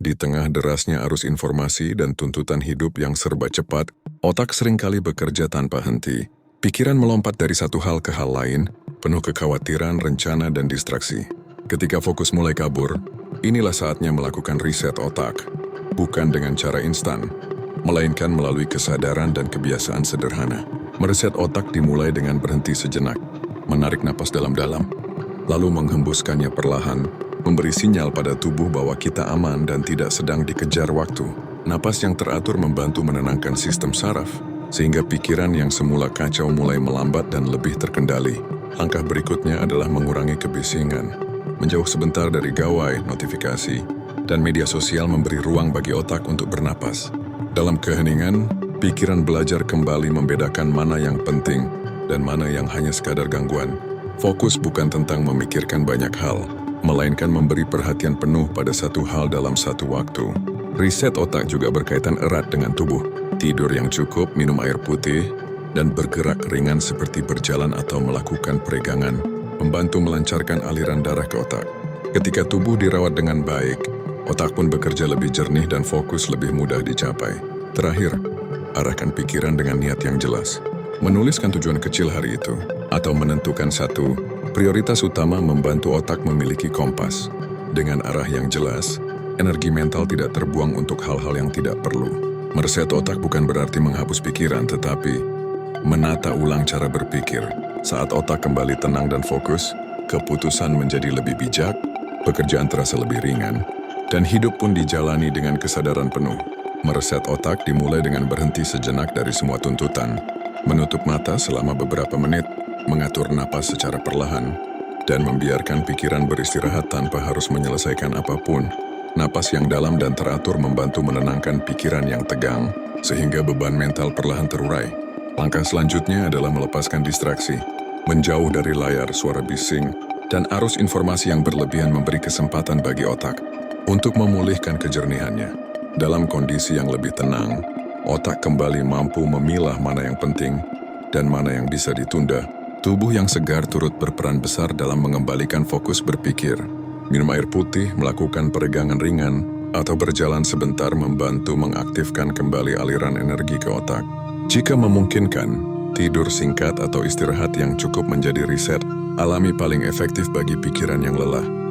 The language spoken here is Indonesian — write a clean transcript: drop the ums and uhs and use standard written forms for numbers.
Di tengah derasnya arus informasi dan tuntutan hidup yang serba cepat, otak seringkali bekerja tanpa henti. Pikiran melompat dari satu hal ke hal lain, penuh kekhawatiran, rencana, dan distraksi. Ketika fokus mulai kabur, inilah saatnya melakukan riset otak. Bukan dengan cara instan, melainkan melalui kesadaran dan kebiasaan sederhana. Mereset otak dimulai dengan berhenti sejenak, menarik napas dalam-dalam, lalu menghembuskannya perlahan, memberi sinyal pada tubuh bahwa kita aman dan tidak sedang dikejar waktu. Napas yang teratur membantu menenangkan sistem saraf, sehingga pikiran yang semula kacau mulai melambat dan lebih terkendali. Langkah berikutnya adalah mengurangi kebisingan, menjauh sebentar dari gawai, notifikasi, dan media sosial memberi ruang bagi otak untuk bernapas. Dalam keheningan, pikiran belajar kembali membedakan mana yang penting dan mana yang hanya sekadar gangguan. Fokus bukan tentang memikirkan banyak hal, melainkan memberi perhatian penuh pada satu hal dalam satu waktu. Riset otak juga berkaitan erat dengan tubuh. Tidur yang cukup, minum air putih, dan bergerak ringan seperti berjalan atau melakukan peregangan, membantu melancarkan aliran darah ke otak. Ketika tubuh dirawat dengan baik, otak pun bekerja lebih jernih dan fokus lebih mudah dicapai. Terakhir, arahkan pikiran dengan niat yang jelas. Menuliskan tujuan kecil hari itu, atau menentukan satu prioritas utama membantu otak memiliki kompas. Dengan arah yang jelas, energi mental tidak terbuang untuk hal-hal yang tidak perlu. Mereset otak bukan berarti menghapus pikiran, tetapi menata ulang cara berpikir. Saat otak kembali tenang dan fokus, keputusan menjadi lebih bijak, pekerjaan terasa lebih ringan, dan hidup pun dijalani dengan kesadaran penuh. Mereset otak dimulai dengan berhenti sejenak dari semua tuntutan, menutup mata selama beberapa menit, mengatur napas secara perlahan, dan membiarkan pikiran beristirahat tanpa harus menyelesaikan apapun. Napas yang dalam dan teratur membantu menenangkan pikiran yang tegang, sehingga beban mental perlahan terurai. Langkah selanjutnya adalah melepaskan distraksi, menjauh dari layar, suara bising, dan arus informasi yang berlebihan memberi kesempatan bagi otak untuk memulihkan kejernihannya. Dalam kondisi yang lebih tenang, otak kembali mampu memilah mana yang penting dan mana yang bisa ditunda. Tubuh yang segar turut berperan besar dalam mengembalikan fokus berpikir. Minum air putih, melakukan peregangan ringan, atau berjalan sebentar membantu mengaktifkan kembali aliran energi ke otak. Jika memungkinkan, tidur singkat atau istirahat yang cukup menjadi riset alami paling efektif bagi pikiran yang lelah.